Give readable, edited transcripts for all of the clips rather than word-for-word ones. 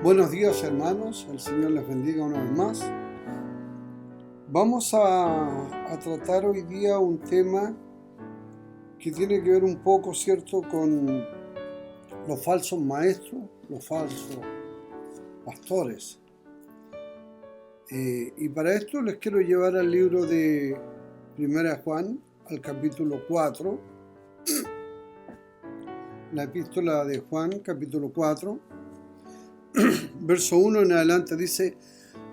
Buenos días, hermanos, el Señor les bendiga una vez más. Vamos a tratar hoy día un tema que tiene que ver un poco, ¿cierto?, con los falsos maestros, los falsos pastores. Y para esto les quiero llevar al libro de 1 Juan, al capítulo 4, la epístola de Juan, capítulo 4, verso 1 en adelante dice: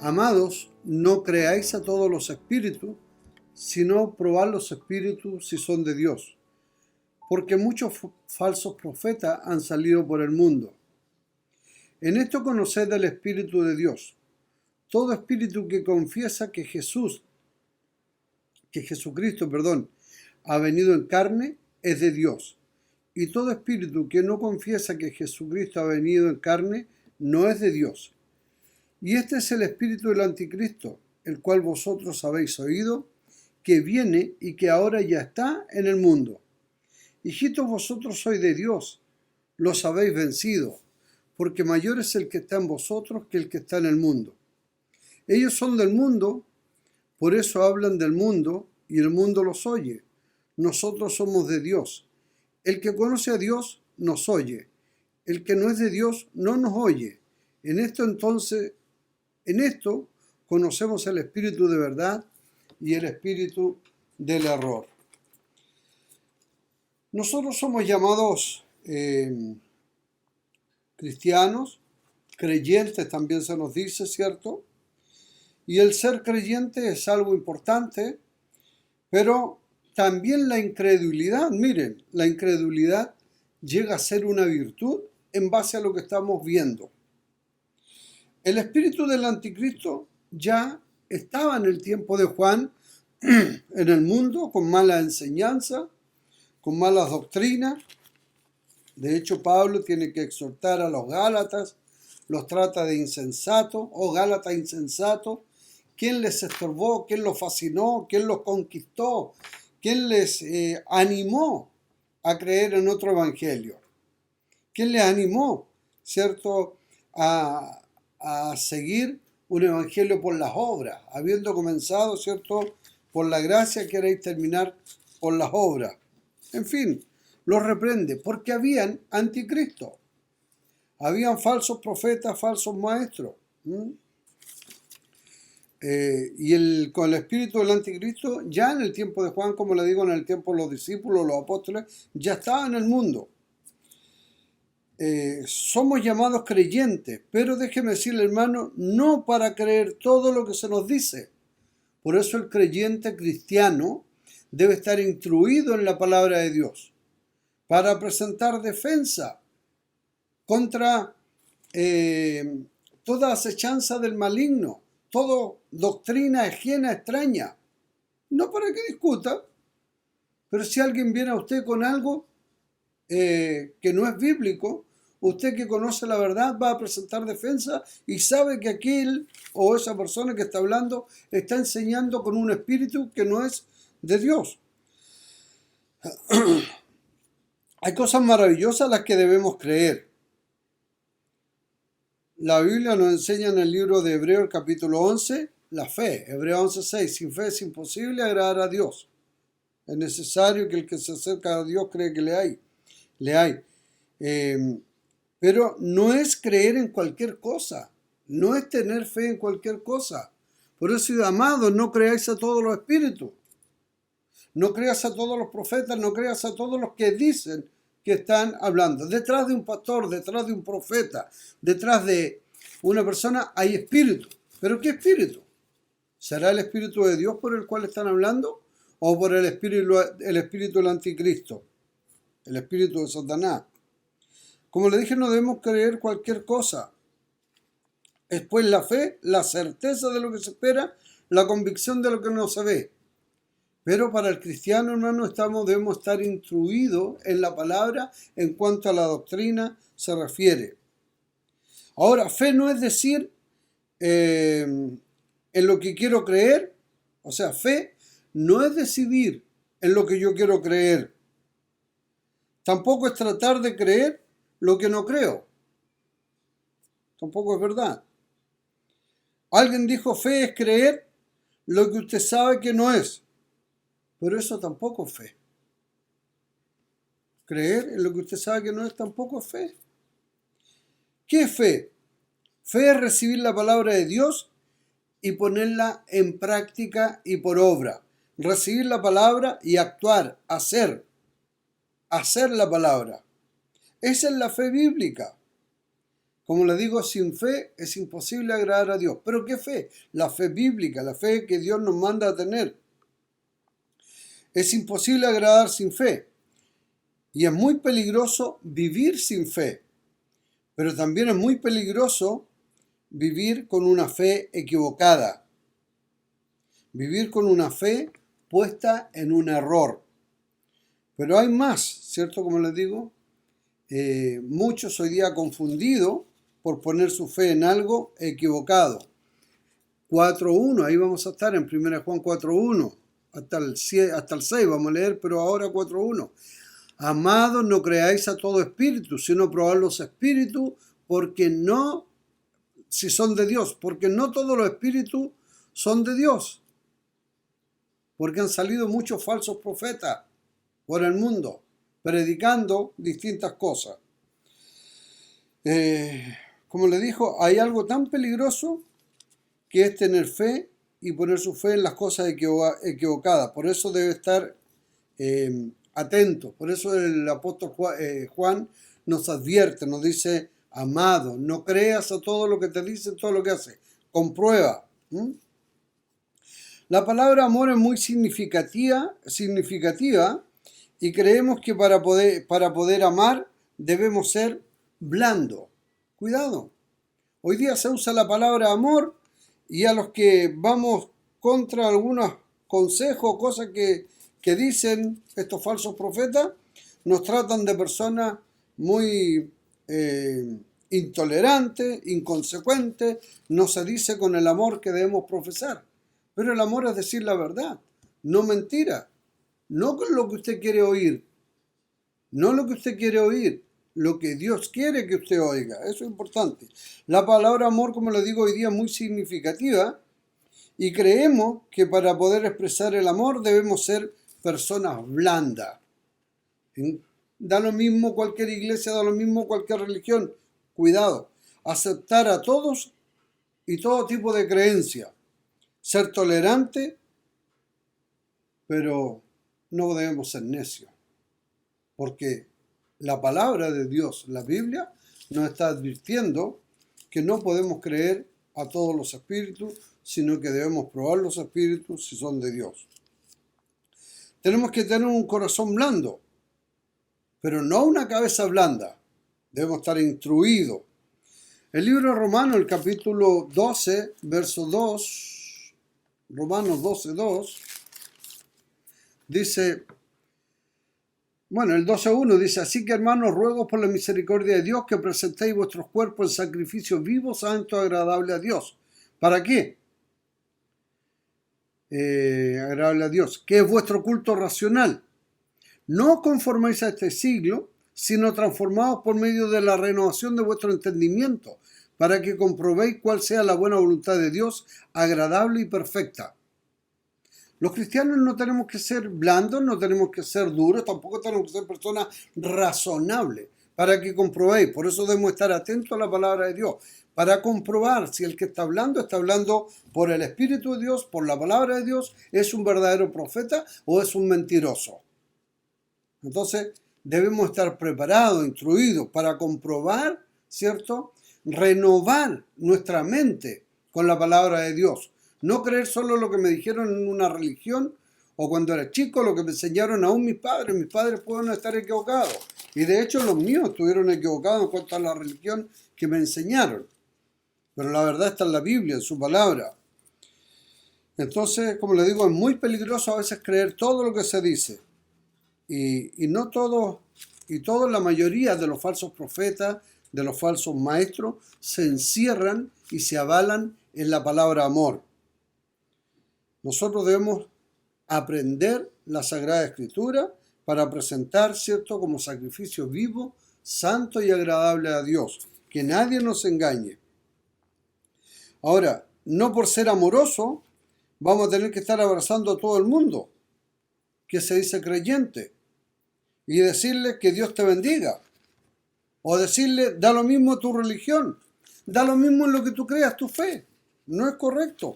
Amados, no creáis a todos los espíritus, sino probad los espíritus si son de Dios, porque muchos falsos profetas han salido por el mundo. En esto conoced el Espíritu de Dios. Todo espíritu que confiesa que Jesucristo, ha venido en carne, es de Dios. Y todo espíritu que no confiesa que Jesucristo ha venido en carne, no es de Dios. Y este es el espíritu del anticristo, el cual vosotros habéis oído, que viene y que ahora ya está en el mundo. Hijitos, vosotros sois de Dios, los habéis vencido, porque mayor es el que está en vosotros que el que está en el mundo. Ellos son del mundo, por eso hablan del mundo, y el mundo los oye. Nosotros somos de Dios. El que conoce a Dios nos oye. El que no es de Dios no nos oye. En esto conocemos el espíritu de verdad y el espíritu del error. Nosotros somos llamados cristianos, creyentes también se nos dice, ¿cierto? Y el ser creyente es algo importante, pero también la incredulidad, miren, la incredulidad llega a ser una virtud en base a lo que estamos viendo. El espíritu del anticristo ya estaba en el tiempo de Juan en el mundo con mala enseñanza, con malas doctrinas. De hecho, Pablo tiene que exhortar a los Gálatas, los trata de insensatos, Gálatas insensatos. ¿Quién les estorbó? ¿Quién los fascinó? ¿Quién los conquistó? ¿Quién les animó a creer en otro evangelio? ¿Quién les animó, cierto, a seguir un evangelio por las obras, habiendo comenzado, cierto, por la gracia, queréis terminar por las obras? En fin, los reprende porque habían anticristo, habían falsos profetas, falsos maestros. Con el espíritu del anticristo, ya en el tiempo de Juan, como le digo, en el tiempo de los discípulos, los apóstoles, ya estaba en el mundo. Somos llamados creyentes, pero déjeme decirle, hermano, no para creer todo lo que se nos dice. Por eso el creyente cristiano debe estar instruido en la palabra de Dios, para presentar defensa contra toda acechanza del maligno, toda doctrina ajena, extraña. No para que discuta, pero si alguien viene a usted con algo que no es bíblico, usted que conoce la verdad va a presentar defensa y sabe que aquel o esa persona que está hablando está enseñando con un espíritu que no es de Dios. Hay cosas maravillosas a las que debemos creer. La Biblia nos enseña en el libro de Hebreos, el capítulo 11, la fe. Hebreos 11:6, sin fe es imposible agradar a Dios. Es necesario que el que se acerca a Dios cree que le hay. Pero no es creer en cualquier cosa, no es tener fe en cualquier cosa. Por eso, amados, no creáis a todos los espíritus, no creas a todos los profetas, no creas a todos los que dicen que están hablando. Detrás de un pastor, detrás de un profeta, detrás de una persona hay espíritu. ¿Pero qué espíritu? ¿Será el espíritu de Dios por el cual están hablando? ¿O por el espíritu del anticristo? El espíritu de Satanás. Como le dije, no debemos creer cualquier cosa. Es pues la fe, la certeza de lo que se espera, la convicción de lo que no se ve. Pero para el cristiano, hermano, debemos estar instruidos en la palabra en cuanto a la doctrina se refiere. Ahora, fe no es decir en lo que quiero creer. O sea, fe no es decidir en lo que yo quiero creer. Tampoco es tratar de creer lo que no creo. Tampoco es verdad. Alguien dijo, fe es creer lo que usted sabe que no es. Pero eso tampoco es fe. Creer en lo que usted sabe que no es tampoco es fe. ¿Qué es fe? Fe es recibir la palabra de Dios y ponerla en práctica y por obra. Recibir la palabra y actuar, hacer la palabra. Esa es la fe bíblica. Como le digo, sin fe es imposible agradar a Dios. ¿Pero qué fe? La fe bíblica, la fe que Dios nos manda a tener. Es imposible agradar sin fe. Y es muy peligroso vivir sin fe. Pero también es muy peligroso vivir con una fe equivocada. Vivir con una fe puesta en un error. Pero hay más, ¿cierto? Como les digo, muchos hoy día confundidos por poner su fe en algo equivocado. 4.1, ahí vamos a estar en 1 Juan 4.1, hasta el 6 vamos a leer, pero ahora 4.1. Amados, no creáis a todo espíritu, sino probad los espíritus, porque no, si son de Dios, porque no todos los espíritus son de Dios. Porque han salido muchos falsos profetas por el mundo, predicando distintas cosas. Como le dijo, hay algo tan peligroso que es tener fe y poner su fe en las cosas equivocadas. Por eso debe estar atento. Por eso el apóstol Juan nos advierte, nos dice, amado, no creas a todo lo que te dicen, todo lo que hace. Comprueba. La palabra amor es muy significativa y creemos que para poder amar debemos ser blando. Cuidado. Hoy día se usa la palabra amor y a los que vamos contra algunos consejos o cosas que dicen estos falsos profetas, nos tratan de personas muy intolerantes, inconsecuentes. No se dice con el amor que debemos profesar. Pero el amor es decir la verdad, no mentira. No con lo que usted quiere oír. No lo que usted quiere oír. Lo que Dios quiere que usted oiga. Eso es importante. La palabra amor, como le digo hoy día, es muy significativa. Y creemos que para poder expresar el amor debemos ser personas blandas. Da lo mismo cualquier iglesia, da lo mismo cualquier religión. Cuidado. Aceptar a todos y todo tipo de creencia. Ser tolerante, pero no debemos ser necios. Porque la palabra de Dios, la Biblia, nos está advirtiendo que no podemos creer a todos los espíritus, sino que debemos probar los espíritus si son de Dios. Tenemos que tener un corazón blando, pero no una cabeza blanda. Debemos estar instruidos. El libro de Romanos, el capítulo 12, verso 2, Romanos 12:2, dice, bueno, el 12:1 dice, así que hermanos, ruego por la misericordia de Dios que presentéis vuestros cuerpos en sacrificio vivo, santo, agradable a Dios. ¿Para qué? Agradable a Dios, que es vuestro culto racional. No conforméis a este siglo, sino transformados por medio de la renovación de vuestro entendimiento, para que comprobéis cuál sea la buena voluntad de Dios, agradable y perfecta. Los cristianos no tenemos que ser blandos, no tenemos que ser duros, tampoco tenemos que ser personas razonables, para que comprobéis. Por eso debemos estar atentos a la palabra de Dios, para comprobar si el que está hablando por el Espíritu de Dios, por la palabra de Dios, es un verdadero profeta o es un mentiroso. Entonces, debemos estar preparados, instruidos, para comprobar, ¿cierto? Renovar nuestra mente con la palabra de Dios. No creer solo lo que me dijeron en una religión o cuando era chico, lo que me enseñaron aún mis padres. Mis padres pueden estar equivocados. Y de hecho los míos estuvieron equivocados en cuanto a la religión que me enseñaron. Pero la verdad está en la Biblia, en su palabra. Entonces, como le digo, es muy peligroso a veces creer todo lo que se dice. Y no todo, y toda la mayoría de los falsos profetas, de los falsos maestros, se encierran y se avalan en la palabra amor. Nosotros debemos aprender la Sagrada Escritura para presentar, como sacrificio vivo, santo y agradable a Dios. Que nadie nos engañe. Ahora, no por ser amoroso, vamos a tener que estar abrazando a todo el mundo que se dice creyente y decirle que Dios te bendiga. O decirle, da lo mismo tu religión, da lo mismo en lo que tú creas, tu fe. No es correcto.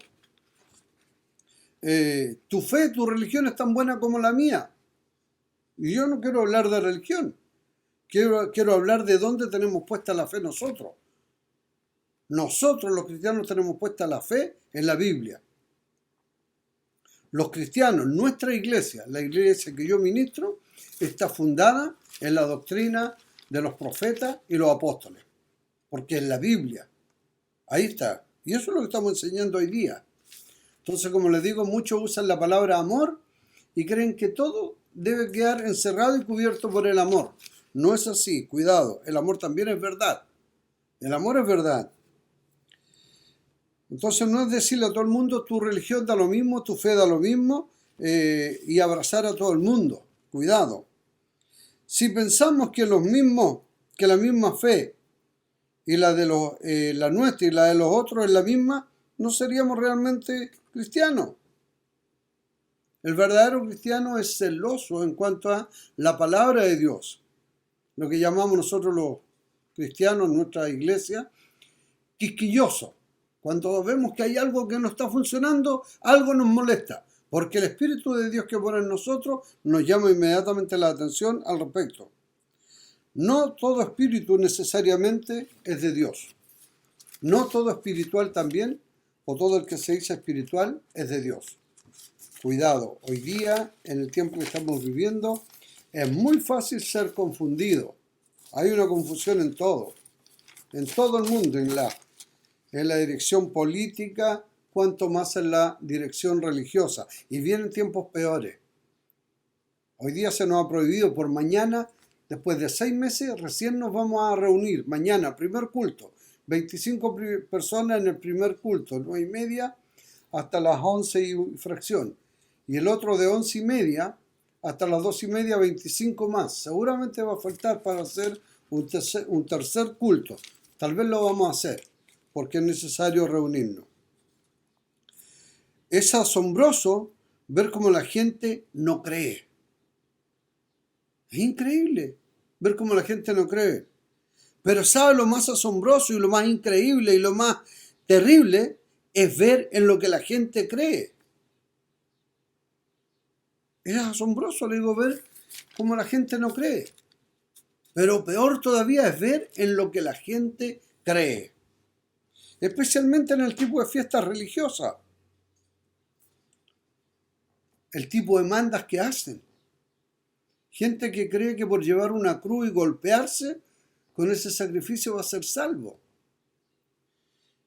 Tu fe, tu religión es tan buena como la mía. Y yo no quiero hablar de religión. Quiero hablar de dónde tenemos puesta la fe nosotros. Nosotros los cristianos tenemos puesta la fe en la Biblia. Los cristianos, nuestra iglesia, la iglesia que yo ministro, está fundada en la doctrina de los profetas y los apóstoles. Porque es la Biblia. Ahí está. Y eso es lo que estamos enseñando hoy día. Entonces, como les digo, muchos usan la palabra amor y creen que todo debe quedar encerrado y cubierto por el amor. No es así, cuidado, el amor también es verdad. El amor es verdad. Entonces no es decirle a todo el mundo tu religión da lo mismo, tu fe da lo mismo y abrazar a todo el mundo. Cuidado. Si pensamos que la misma fe y la nuestra y la de los otros es la misma, no seríamos realmente cristianos. El verdadero cristiano es celoso en cuanto a la palabra de Dios. Lo que llamamos nosotros los cristianos en nuestra iglesia, quisquilloso. Cuando vemos que hay algo que no está funcionando, algo nos molesta, porque el Espíritu de Dios que pone en nosotros nos llama inmediatamente la atención al respecto. No todo espíritu necesariamente es de Dios. No todo espiritual también, o todo el que se dice espiritual, es de Dios. Cuidado, hoy día, en el tiempo que estamos viviendo, es muy fácil ser confundido. Hay una confusión en todo el mundo, en la dirección política, cuanto más en la dirección religiosa. Y vienen tiempos peores. Hoy día se nos ha prohibido por mañana, después de 6 meses, recién nos vamos a reunir. Mañana, primer culto. 25 personas en el primer culto, 9:30 hasta las 11 y fracción. Y el otro de 11:30 hasta las 2:30, 25 más. Seguramente va a faltar para hacer un tercer culto. Tal vez lo vamos a hacer, porque es necesario reunirnos. Es asombroso ver cómo la gente no cree. Es increíble ver cómo la gente no cree. Pero ¿sabe lo más asombroso y lo más increíble y lo más terrible? Es ver en lo que la gente cree. Es asombroso, le digo, ver cómo la gente no cree. Pero peor todavía es ver en lo que la gente cree. Especialmente en el tipo de fiestas religiosas. El tipo de mandas que hacen. Gente que cree que por llevar una cruz y golpearse, con ese sacrificio va a ser salvo.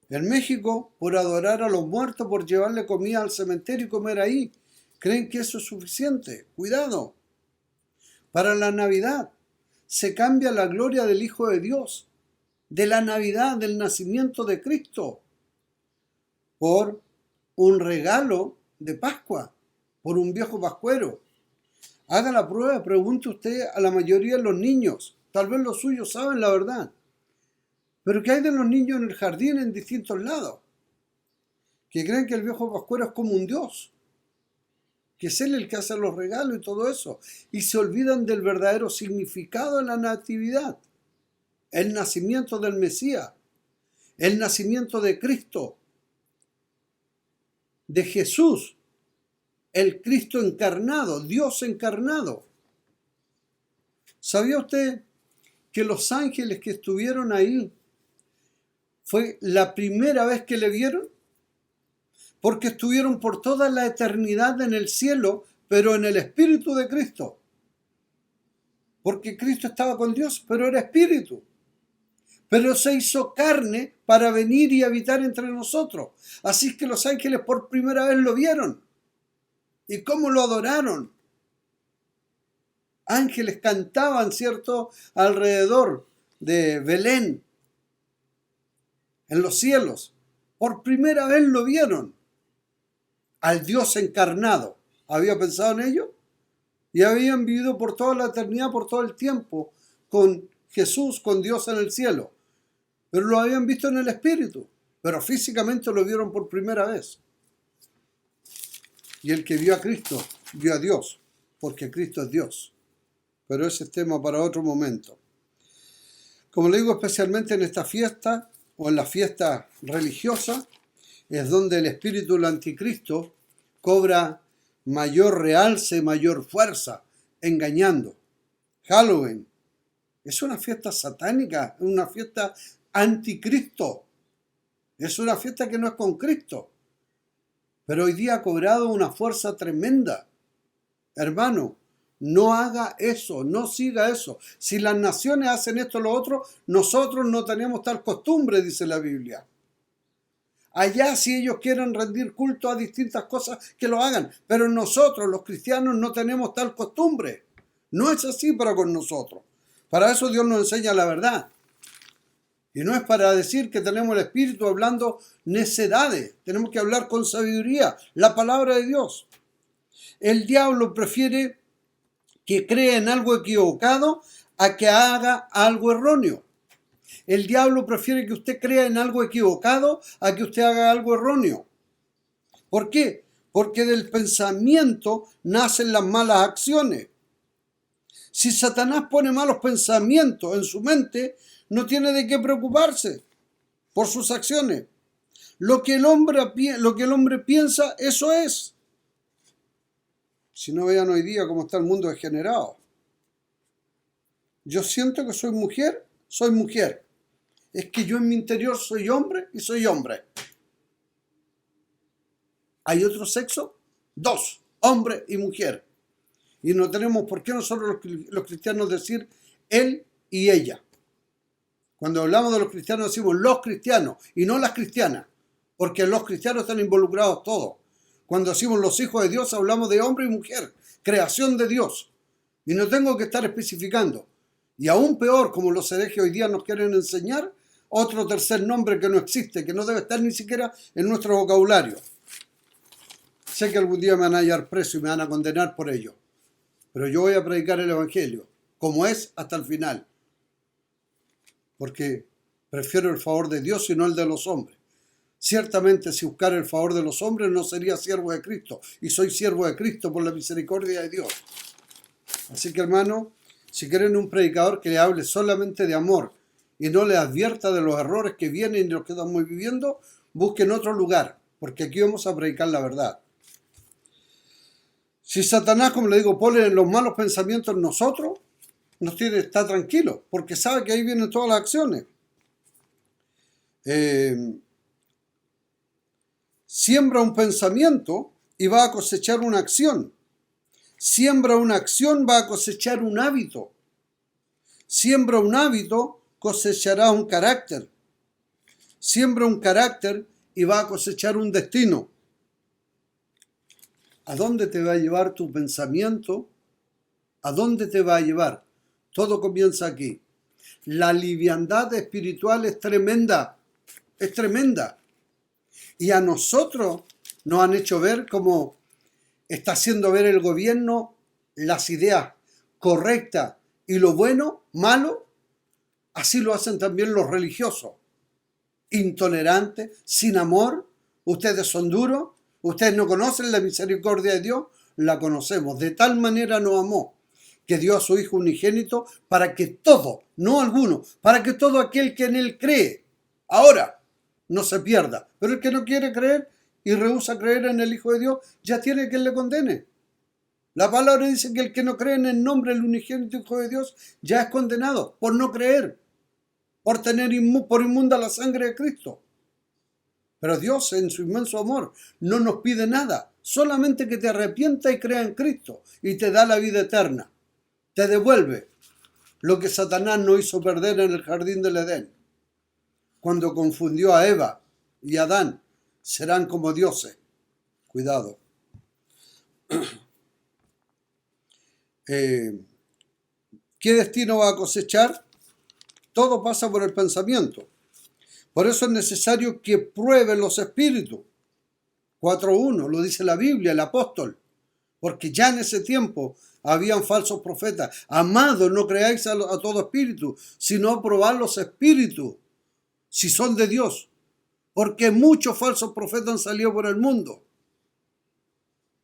En México, por adorar a los muertos, por llevarle comida al cementerio y comer ahí, creen que eso es suficiente. Cuidado. Para la Navidad se cambia la gloria del Hijo de Dios, de la Navidad, del nacimiento de Cristo, por un regalo de Pascua, por un viejo pascuero. Haga la prueba, pregunte usted a la mayoría de los niños, tal vez los suyos saben la verdad, pero ¿qué hay de los niños en el jardín en distintos lados? Que creen que el viejo pascuero es como un dios, que es él el que hace los regalos y todo eso, y se olvidan del verdadero significado de la natividad, el nacimiento del Mesías, el nacimiento de Cristo, de Jesús, el Cristo encarnado, Dios encarnado. ¿Sabía usted que los ángeles que estuvieron ahí fue la primera vez que le vieron? Porque estuvieron por toda la eternidad en el cielo, pero en el Espíritu de Cristo. Porque Cristo estaba con Dios, pero era Espíritu. Pero se hizo carne para venir y habitar entre nosotros. Así es que los ángeles por primera vez lo vieron. ¿Y cómo lo adoraron? Ángeles cantaban, ¿cierto?, alrededor de Belén, en los cielos. Por primera vez lo vieron. Al Dios encarnado. ¿Había pensado en ello? Y habían vivido por toda la eternidad, por todo el tiempo, con Jesús, con Dios en el cielo. Pero lo habían visto en el Espíritu. pero físicamente lo vieron por primera vez. Y el que vio a Cristo, vio a Dios, porque Cristo es Dios. Pero ese es tema para otro momento. Como le digo, especialmente en esta fiesta o en la fiesta religiosa, es donde el espíritu del anticristo cobra mayor realce, mayor fuerza, engañando. Halloween es una fiesta satánica, es una fiesta anticristo. Es una fiesta que no es con Cristo. Pero hoy día ha cobrado una fuerza tremenda. Hermano, no haga eso, no siga eso. Si las naciones hacen esto o lo otro, nosotros no tenemos tal costumbre, dice la Biblia. Allá si ellos quieren rendir culto a distintas cosas, que lo hagan. Pero nosotros, los cristianos, no tenemos tal costumbre. No es así para con nosotros. Para eso Dios nos enseña la verdad. Y no es para decir que tenemos el Espíritu hablando necedades. Tenemos que hablar con sabiduría, la palabra de Dios. El diablo prefiere que crea en algo equivocado a que haga algo erróneo. El diablo prefiere que usted crea en algo equivocado a que usted haga algo erróneo. ¿Por qué? Porque del pensamiento nacen las malas acciones. Si Satanás pone malos pensamientos en su mente, no tiene de qué preocuparse por sus acciones. Lo que el hombre piensa, eso es. Si no, vean hoy día cómo está el mundo degenerado. Yo siento que soy mujer, soy mujer. Es que yo en mi interior soy hombre y soy hombre. ¿Hay otro sexo? Dos, hombre y mujer. Y no tenemos por qué nosotros los cristianos decir él y ella. Cuando hablamos de los cristianos decimos los cristianos y no las cristianas, porque los cristianos están involucrados todos. Cuando decimos los hijos de Dios hablamos de hombre y mujer, creación de Dios. Y no tengo que estar especificando. Y aún peor, como los herejes hoy día nos quieren enseñar, otro tercer nombre que no existe, que no debe estar ni siquiera en nuestro vocabulario. Sé que algún día me van a hallar preso y me van a condenar por ello. Pero yo voy a predicar el Evangelio, como es hasta el final. Porque prefiero el favor de Dios y no el de los hombres. Ciertamente, si buscara el favor de los hombres, no sería siervo de Cristo. Y soy siervo de Cristo por la misericordia de Dios. Así que, hermano, si quieren un predicador que le hable solamente de amor y no le advierta de los errores que vienen y los que estamos viviendo, busquen otro lugar, porque aquí vamos a predicar la verdad. Si Satanás, como le digo, pone los malos pensamientos en nosotros, nos tiene que estar tranquilos, porque sabe que ahí vienen todas las acciones. Siembra un pensamiento y va a cosechar una acción. Siembra una acción, va a cosechar un hábito. Siembra un hábito, cosechará un carácter. Siembra un carácter y va a cosechar un destino. ¿A dónde te va a llevar tu pensamiento? ¿A dónde te va a llevar? Todo comienza aquí. La liviandad espiritual es tremenda. Es tremenda. Y a nosotros nos han hecho ver cómo está haciendo ver el gobierno las ideas correctas y lo bueno, malo. Así lo hacen también los religiosos. Intolerantes, sin amor. Ustedes son duros. Ustedes no conocen la misericordia de Dios. La conocemos. De tal manera nos amó que dio a su Hijo unigénito para que todo, no alguno, para que todo aquel que en Él cree, ahora no se pierda. Pero el que no quiere creer y rehúsa creer en el Hijo de Dios, ya tiene que Él le condene. La palabra dice que el que no cree en el nombre del unigénito Hijo de Dios ya es condenado por no creer, por tener por inmunda la sangre de Cristo. Pero Dios, en su inmenso amor, no nos pide nada, solamente que te arrepientas y creas en Cristo y te da la vida eterna. Te devuelve lo que Satanás no hizo perder en el jardín del Edén. Cuando confundió a Eva y a Adán, serán como dioses. Cuidado. ¿Qué destino va a cosechar? Todo pasa por el pensamiento. Por eso es necesario que prueben los espíritus. 4:1, lo dice la Biblia, el apóstol. Porque ya en ese tiempo habían falsos profetas. Amados, no creáis a todo espíritu, sino probad los espíritus, si son de Dios. porque muchos falsos profetas han salido por el mundo.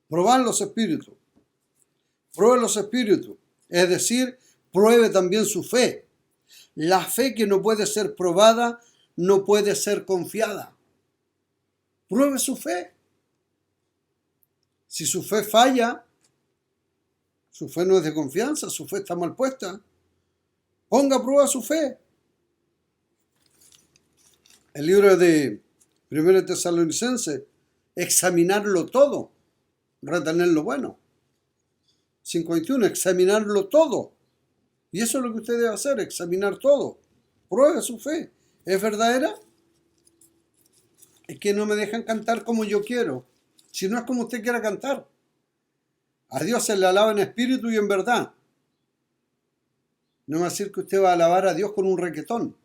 Probad los espíritus. Pruebe los espíritus. Es decir, pruebe también su fe. La fe que no puede ser probada, no puede ser confiada. Pruebe su fe. Si su fe falla, su fe no es de confianza, su fe está mal puesta. Ponga a prueba su fe. El libro de 1 Tesalonicenses, examinarlo todo, retener lo bueno. 5:21, examinarlo todo. Y eso es lo que usted debe hacer, examinar todo. Pruebe su fe. ¿Es verdadera? Es que no me dejan cantar como yo quiero. Si no es como usted quiera cantar. A Dios se le alaba en espíritu y en verdad. No me va a decir que usted va a alabar a Dios con un requetón.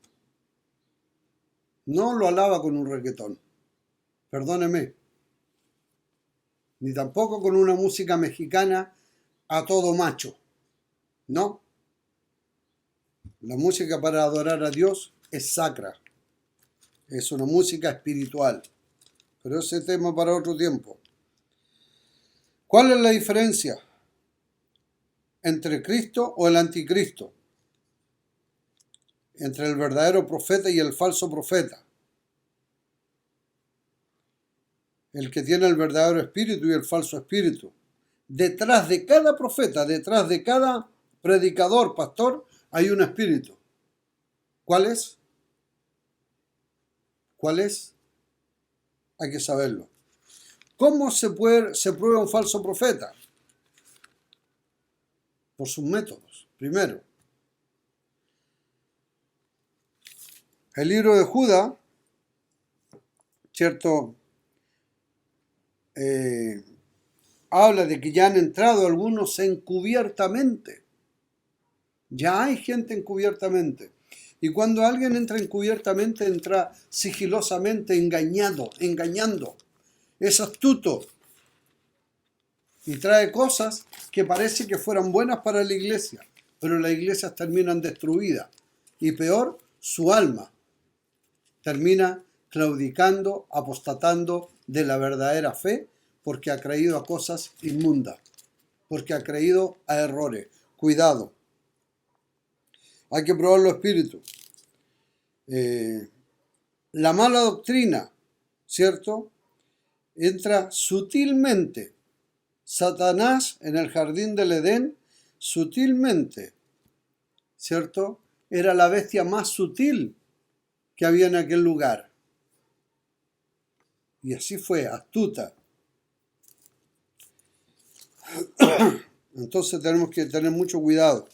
No lo alaba con un requetón. Perdóneme. Ni tampoco con una música mexicana a todo macho. No. La música para adorar a Dios es sacra. Es una música espiritual. Pero ese tema para otro tiempo. ¿Cuál es la diferencia entre Cristo o el anticristo? Entre el verdadero profeta y el falso profeta. El que tiene el verdadero espíritu y el falso espíritu. Detrás de cada profeta, detrás de cada predicador, pastor, hay un espíritu. ¿Cuál es? ¿Cuál es? Hay que saberlo. ¿Cómo se prueba un falso profeta? Por sus métodos. Primero, el libro de Judas, ¿cierto? Habla de que ya han entrado algunos encubiertamente. Ya hay gente encubiertamente. Y cuando alguien entra encubiertamente, entra sigilosamente, engañando. Es astuto. Y trae cosas que parece que fueran buenas para la iglesia. Pero las iglesias terminan destruidas. Y peor, su alma termina claudicando, apostatando de la verdadera fe, porque ha creído a cosas inmundas, porque ha creído a errores. Cuidado. Hay que probar los espíritus. La mala doctrina, ¿cierto? Entra sutilmente. Satanás en el jardín del Edén, sutilmente, ¿cierto? Era la bestia más sutil que había en aquel lugar. Y así fue, astuta. Entonces tenemos que tener mucho cuidado.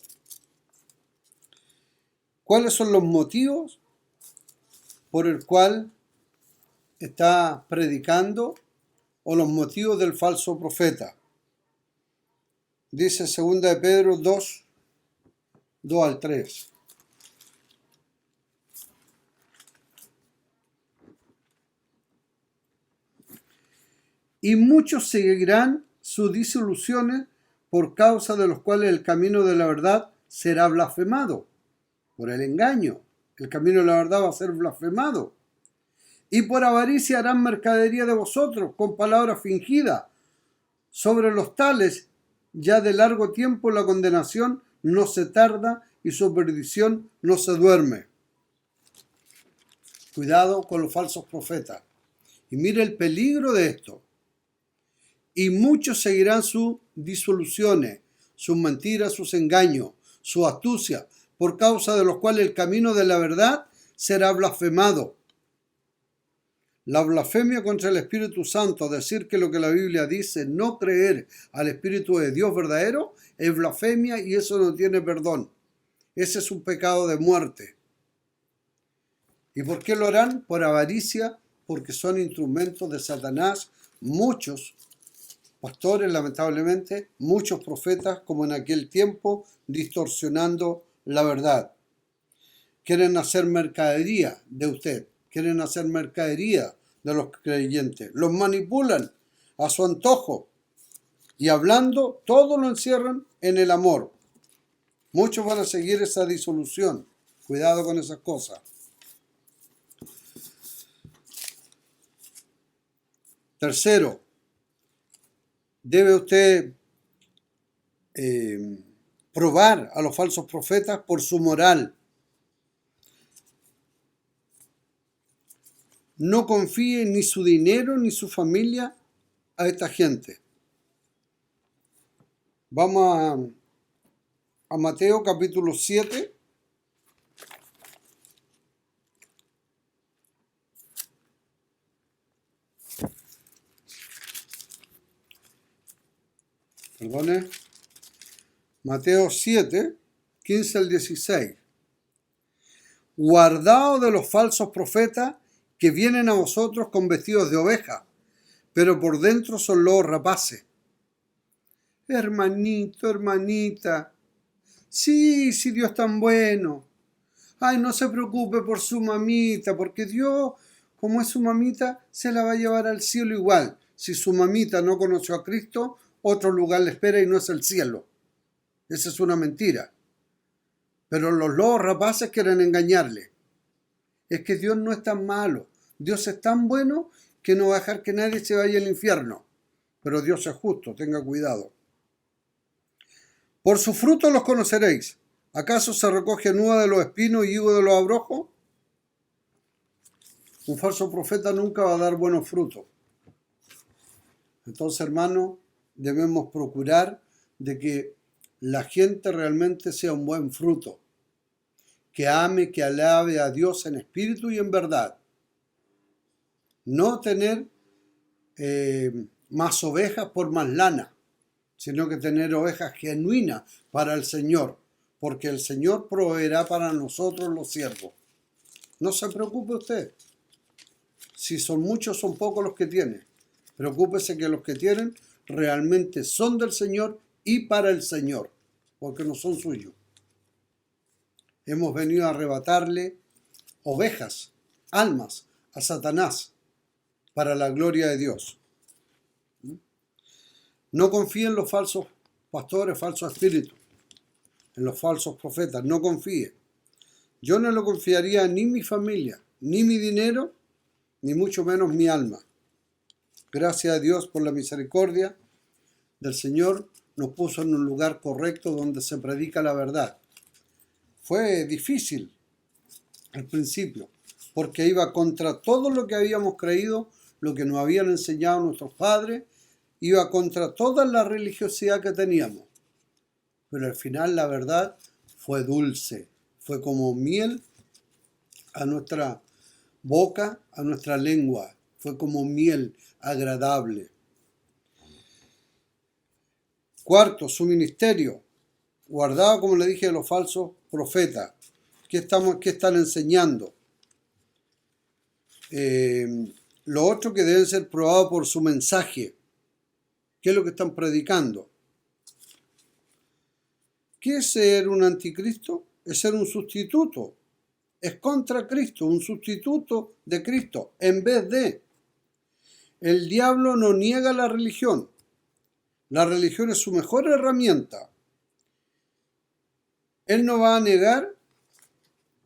¿Cuáles son los motivos por el cual está predicando o los motivos del falso profeta? Dice 2 de Pedro 2, 2 al 3. Y muchos seguirán sus disoluciones por causa de los cuales el camino de la verdad será blasfemado. Por el engaño, el camino de la verdad va a ser blasfemado. Y por avaricia harán mercadería de vosotros con palabras fingidas. Sobre los tales, ya de largo tiempo la condenación no se tarda y su perdición no se duerme. Cuidado con los falsos profetas. Y mire el peligro de esto. Y muchos seguirán sus disoluciones, sus mentiras, sus engaños, su astucia, por causa de los cuales el camino de la verdad será blasfemado. La blasfemia contra el Espíritu Santo, decir que lo que la Biblia dice, no creer al Espíritu de Dios verdadero, es blasfemia y eso no tiene perdón. Ese es un pecado de muerte. ¿Y por qué lo harán? Por avaricia, porque son instrumentos de Satanás. Muchos pastores, lamentablemente, muchos profetas, como en aquel tiempo, distorsionando la verdad. Quieren hacer mercadería de usted. Quieren hacer mercadería de los creyentes. Los manipulan a su antojo. Y hablando, todo lo encierran en el amor. Muchos van a seguir esa disolución. Cuidado con esas cosas. Tercero, debe usted probar a los falsos profetas por su moral. No confíe ni su dinero ni su familia a esta gente. Vamos a Mateo capítulo 7. Perdone. Mateo 7, 15 al 16. Guardaos de los falsos profetas que vienen a vosotros con vestidos de oveja, pero por dentro son lobos rapaces. Hermanito, hermanita, sí, Dios es tan bueno. Ay, no se preocupe por su mamita, porque Dios, como es su mamita, se la va a llevar al cielo igual. Si su mamita no conoció a Cristo, otro lugar le espera y no es el cielo. Esa es una mentira. Pero los lobos rapaces quieren engañarle. Es que Dios no es tan malo. Dios es tan bueno que no va a dejar que nadie se vaya al infierno. Pero Dios es justo, tenga cuidado. Por sus frutos los conoceréis. ¿Acaso se recoge nueva de los espinos y higo de los abrojos? Un falso profeta nunca va a dar buenos frutos. Entonces, hermano, debemos procurar de que la gente realmente sea un buen fruto. Que ame, que alabe a Dios en espíritu y en verdad. No tener más ovejas por más lana, sino que tener ovejas genuinas para el Señor, porque el Señor proveerá para nosotros los siervos. No se preocupe usted. Si son muchos, son pocos los que tienen. Preocúpese que los que tienen realmente son del Señor y para el Señor, porque no son suyos. Hemos venido a arrebatarle ovejas, almas, a Satanás, para la gloria de Dios. No confíe en los falsos pastores, falsos espíritus, en los falsos profetas, no confíe. Yo no le confiaría ni mi familia, ni mi dinero, ni mucho menos mi alma. Gracias a Dios por la misericordia del Señor, nos puso en un lugar correcto donde se predica la verdad. Fue difícil al principio, porque iba contra todo lo que habíamos creído, lo que nos habían enseñado nuestros padres, iba contra toda la religiosidad que teníamos. Pero al final la verdad fue dulce, fue como miel a nuestra boca, a nuestra lengua, fue como miel agradable. Cuarto, su ministerio, guardado, como le dije, de los falsos profetas. ¿Qué están enseñando? Lo otro, que deben ser probados por su mensaje. ¿Qué es lo que están predicando? ¿Qué es ser un anticristo? Es ser un sustituto. Es contra Cristo, un sustituto de Cristo, en vez de. El diablo no niega la religión. La religión es su mejor herramienta. Él no va a negar,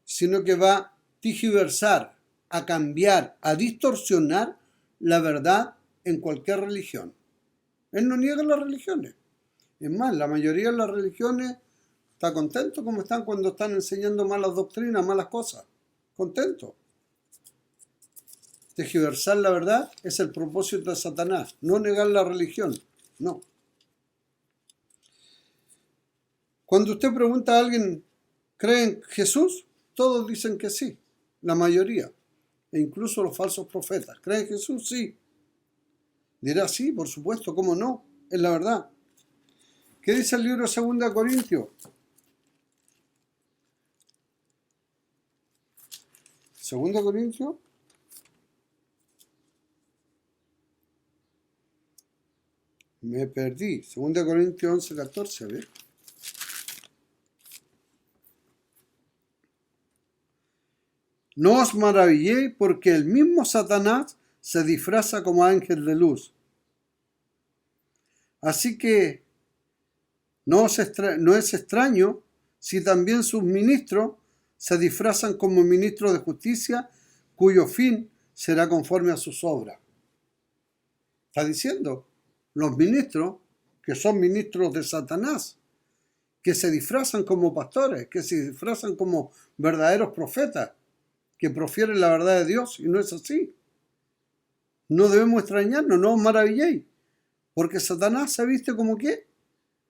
sino que va a tergiversar, a cambiar, a distorsionar la verdad en cualquier religión. Él no niega las religiones. Es más, la mayoría de las religiones está contento como están cuando están enseñando malas doctrinas, malas cosas. Contento. Tergiversar la verdad es el propósito de Satanás. No negar la religión. No. Cuando usted pregunta a alguien, ¿cree en Jesús? Todos dicen que sí. La mayoría. E incluso los falsos profetas. ¿Creen en Jesús? Sí. Dirá, sí, por supuesto, ¿cómo no? Es la verdad. ¿Qué dice el libro de 2 Corintios? 2 Corintios. Me perdí. 2 Corintios 11, 14, a ver. No os maravilléis porque el mismo Satanás se disfraza como ángel de luz. Así que no es extraño si también sus ministros se disfrazan como ministros de justicia, cuyo fin será conforme a sus obras. Está diciendo, los ministros, que son ministros de Satanás, que se disfrazan como pastores, que se disfrazan como verdaderos profetas, que profieren la verdad de Dios, y no es así. No debemos extrañarnos, no os maravilléis, porque Satanás se viste como ¿qué?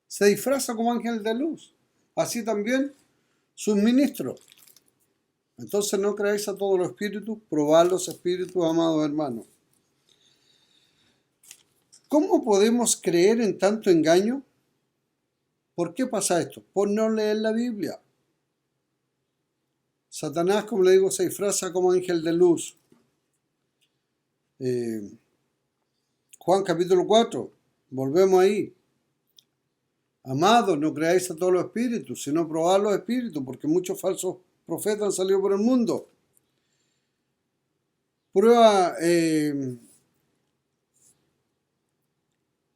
Se disfraza como ángel de luz. Así también sus ministros. Entonces no creáis a todos los espíritus, probad los espíritus, amados hermanos. ¿Cómo podemos creer en tanto engaño? ¿Por qué pasa esto? Por no leer la Biblia. Satanás, como le digo, se disfraza como ángel de luz. Juan capítulo 4, volvemos ahí. Amados, no creáis a todos los espíritus, sino probad los espíritus, porque muchos falsos profetas han salido por el mundo. Prueba,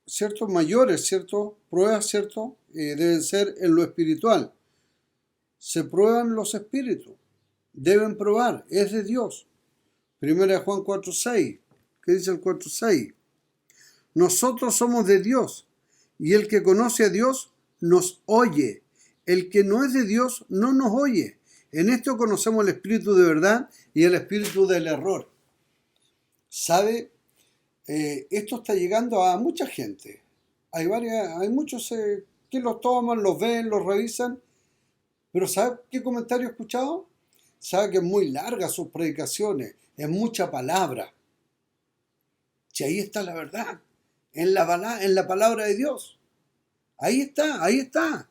ciertos mayores, ¿cierto? Pruebas, ¿cierto? Deben ser en lo espiritual. Se prueban los espíritus. Deben probar, es de Dios. Primera de Juan 4:6. ¿Qué dice el 4:6? Nosotros somos de Dios, y el que conoce a Dios nos oye. El que no es de Dios no nos oye. En esto conocemos el espíritu de verdad y el espíritu del error. ¿Sabe? Esto está llegando a mucha gente. Hay muchos que lo toman, los ven, los revisan. Pero ¿sabe qué comentario he escuchado? Sabe que es muy larga sus predicaciones, es mucha palabra. Si ahí está la verdad, en la palabra de Dios. Ahí está, ahí está.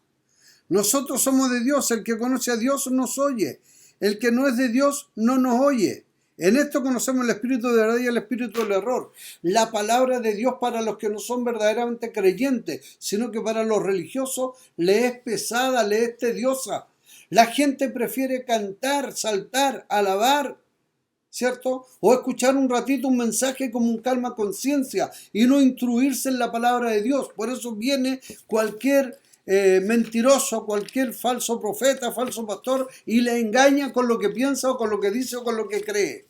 Nosotros somos de Dios, el que conoce a Dios nos oye. El que no es de Dios no nos oye. En esto conocemos el espíritu de verdad y el espíritu del error. La palabra de Dios para los que no son verdaderamente creyentes, sino que para los religiosos le es pesada, le es tediosa. La gente prefiere cantar, saltar, alabar, ¿cierto? O escuchar un ratito un mensaje como un calma conciencia y no instruirse en la palabra de Dios. Por eso viene cualquier mentiroso, cualquier falso profeta, falso pastor y le engaña con lo que piensa o con lo que dice o con lo que cree.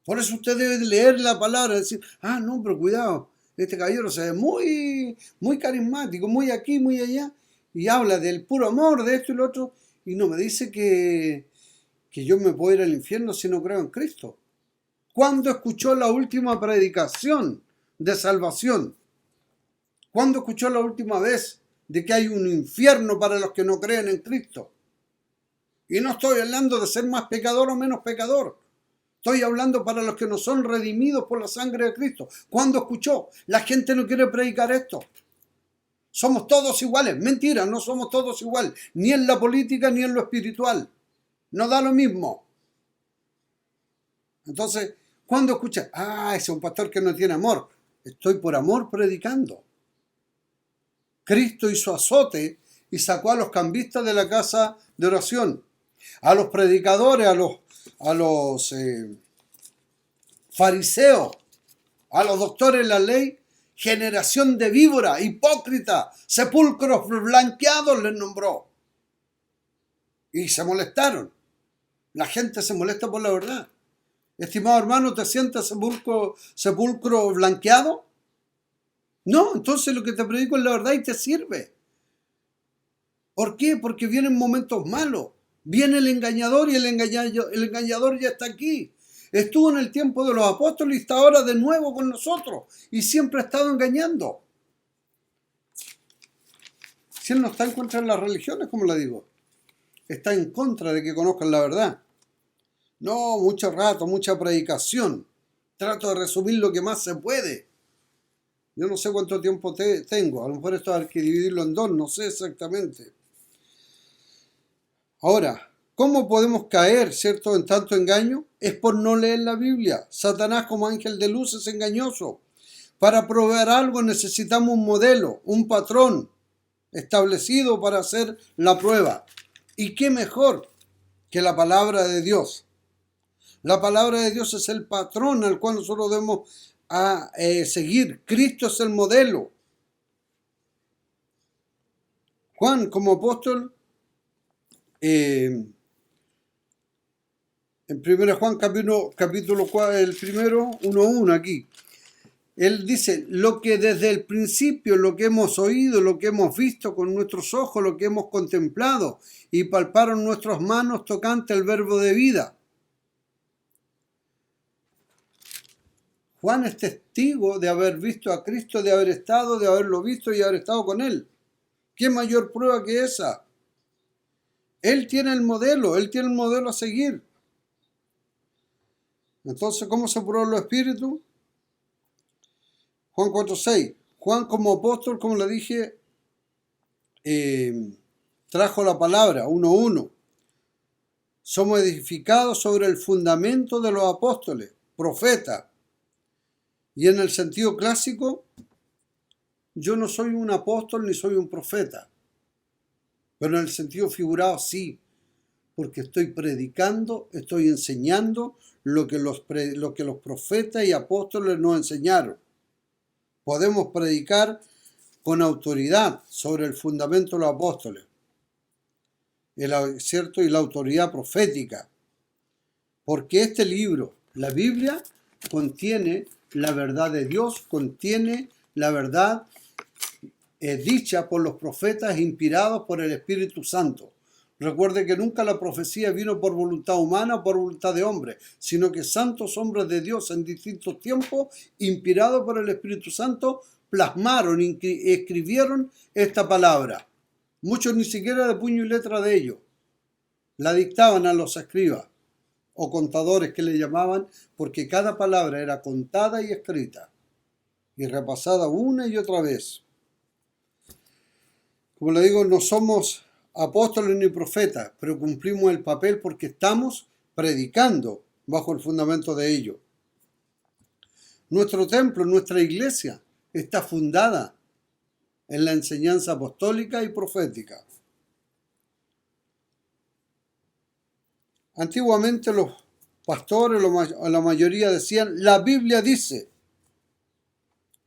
Por eso usted debe leer la palabra y decir, no, pero cuidado, este caballero se ve muy, muy carismático, muy aquí, muy allá, y habla del puro amor, de esto y lo otro, y no me dice que yo me puedo ir al infierno si no creo en Cristo. ¿Cuándo escuchó la última predicación de salvación? ¿Cuándo escuchó la última vez de que hay un infierno para los que no creen en Cristo? Y no estoy hablando de ser más pecador o menos pecador. Estoy hablando para los que no son redimidos por la sangre de Cristo. ¿Cuándo escuchó? La gente no quiere predicar esto. Somos todos iguales. Mentira, no somos todos iguales. Ni en la política ni en lo espiritual. No da lo mismo. Entonces, ¿cuándo escucha? Ese es un pastor que no tiene amor. Estoy por amor predicando. Cristo hizo azote y sacó a los cambistas de la casa de oración. A los predicadores, a los fariseos, a los doctores de la ley, generación de víbora, hipócrita, sepulcros blanqueados les nombró. Y se molestaron. La gente se molesta por la verdad. Estimado hermano, ¿te sientes sepulcro blanqueado? No, entonces lo que te predico es la verdad y te sirve. ¿Por qué? Porque vienen momentos malos. Viene el engañador y el engañador ya está aquí. Estuvo en el tiempo de los apóstoles y está ahora de nuevo con nosotros. Y siempre ha estado engañando. Si él no está en contra de las religiones, como le digo, está en contra de que conozcan la verdad. No, mucho rato, mucha predicación. Trato de resumir lo que más se puede. Yo no sé cuánto tiempo tengo. A lo mejor esto hay que dividirlo en dos, no sé exactamente. Ahora, ¿cómo podemos caer, cierto, en tanto engaño? Es por no leer la Biblia. Satanás como ángel de luz es engañoso. Para probar algo necesitamos un modelo, un patrón establecido para hacer la prueba. ¿Y qué mejor que la palabra de Dios? La palabra de Dios es el patrón al cual nosotros debemos seguir. Cristo es el modelo. Juan, como apóstol, en 1 Juan capítulo 4, el primero, 1:1 aquí. Él dice, lo que desde el principio, lo que hemos oído, lo que hemos visto con nuestros ojos, lo que hemos contemplado y palparon nuestras manos tocante el verbo de vida. Juan es testigo de haber visto a Cristo, de haberlo visto y haber estado con Él. ¿Qué mayor prueba que esa? Él tiene el modelo a seguir. Entonces, ¿cómo se probó los espíritus? Juan 4:6. Juan como apóstol, como le dije, trajo la palabra 1:1. Somos edificados sobre el fundamento de los apóstoles, profetas. Y en el sentido clásico, yo no soy un apóstol ni soy un profeta. Pero en el sentido figurado sí, porque estoy predicando, estoy enseñando lo que los profetas y apóstoles nos enseñaron. Podemos predicar con autoridad sobre el fundamento de los apóstoles, ¿cierto? Y la autoridad profética. Porque este libro, la Biblia, contiene la verdad de Dios, contiene la verdad dicha por los profetas inspirados por el Espíritu Santo. Recuerde que nunca la profecía vino por voluntad humana o por voluntad de hombre, sino que santos hombres de Dios en distintos tiempos, inspirados por el Espíritu Santo, plasmaron y escribieron esta palabra. Muchos ni siquiera de puño y letra de ellos. La dictaban a los escribas o contadores que le llamaban, porque cada palabra era contada y escrita y repasada una y otra vez. Como le digo, no somos apóstoles ni profetas, pero cumplimos el papel porque estamos predicando bajo el fundamento de ello. Nuestro templo, nuestra iglesia, está fundada en la enseñanza apostólica y profética. Antiguamente los pastores, la mayoría decían, la Biblia dice.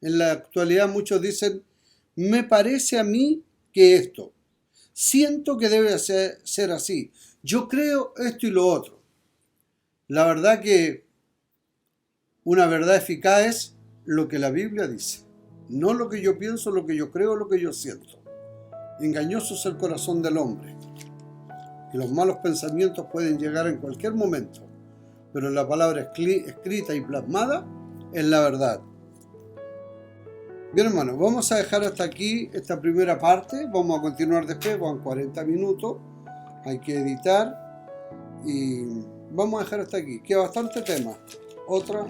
En la actualidad muchos dicen, me parece a mí que esto. Siento que debe ser así. Yo creo esto y lo otro. La verdad que una verdad eficaz es lo que la Biblia dice. No lo que yo pienso, lo que yo creo, lo que yo siento. Engañoso es el corazón del hombre. Y los malos pensamientos pueden llegar en cualquier momento. Pero la palabra escrita y plasmada es la verdad. Bien, hermanos, vamos a dejar hasta aquí esta primera parte. Vamos a continuar después, van 40 minutos. Hay que editar. Y vamos a dejar hasta aquí. Queda bastante tema. Otra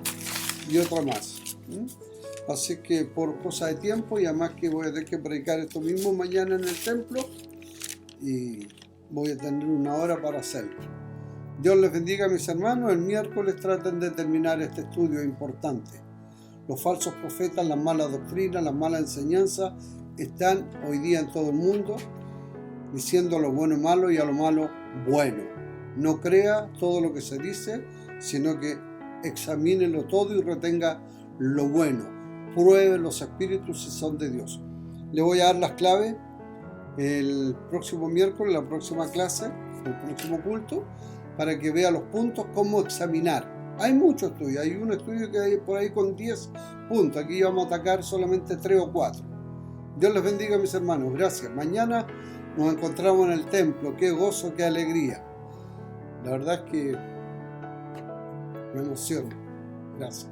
y otra más. Así que por cosa de tiempo, y además que voy a tener que predicar esto mismo mañana en el templo. Y voy a tener una hora para hacerlo. Dios les bendiga, mis hermanos. El miércoles traten de terminar este estudio importante. Los falsos profetas, las malas doctrinas, las malas enseñanzas están hoy día en todo el mundo diciendo a lo bueno malo y a lo malo bueno. No crea todo lo que se dice, sino que examínelo todo y retenga lo bueno. Pruebe los espíritus si son de Dios. Le voy a dar las claves el próximo miércoles, la próxima clase, el próximo culto, para que vea los puntos, cómo examinar. Hay muchos estudios, hay un estudio que hay por ahí con 10 puntos. Aquí vamos a atacar solamente 3 o 4. Dios les bendiga, mis hermanos. Gracias. Mañana nos encontramos en el templo. Qué gozo, qué alegría. La verdad es que me emociono. Gracias.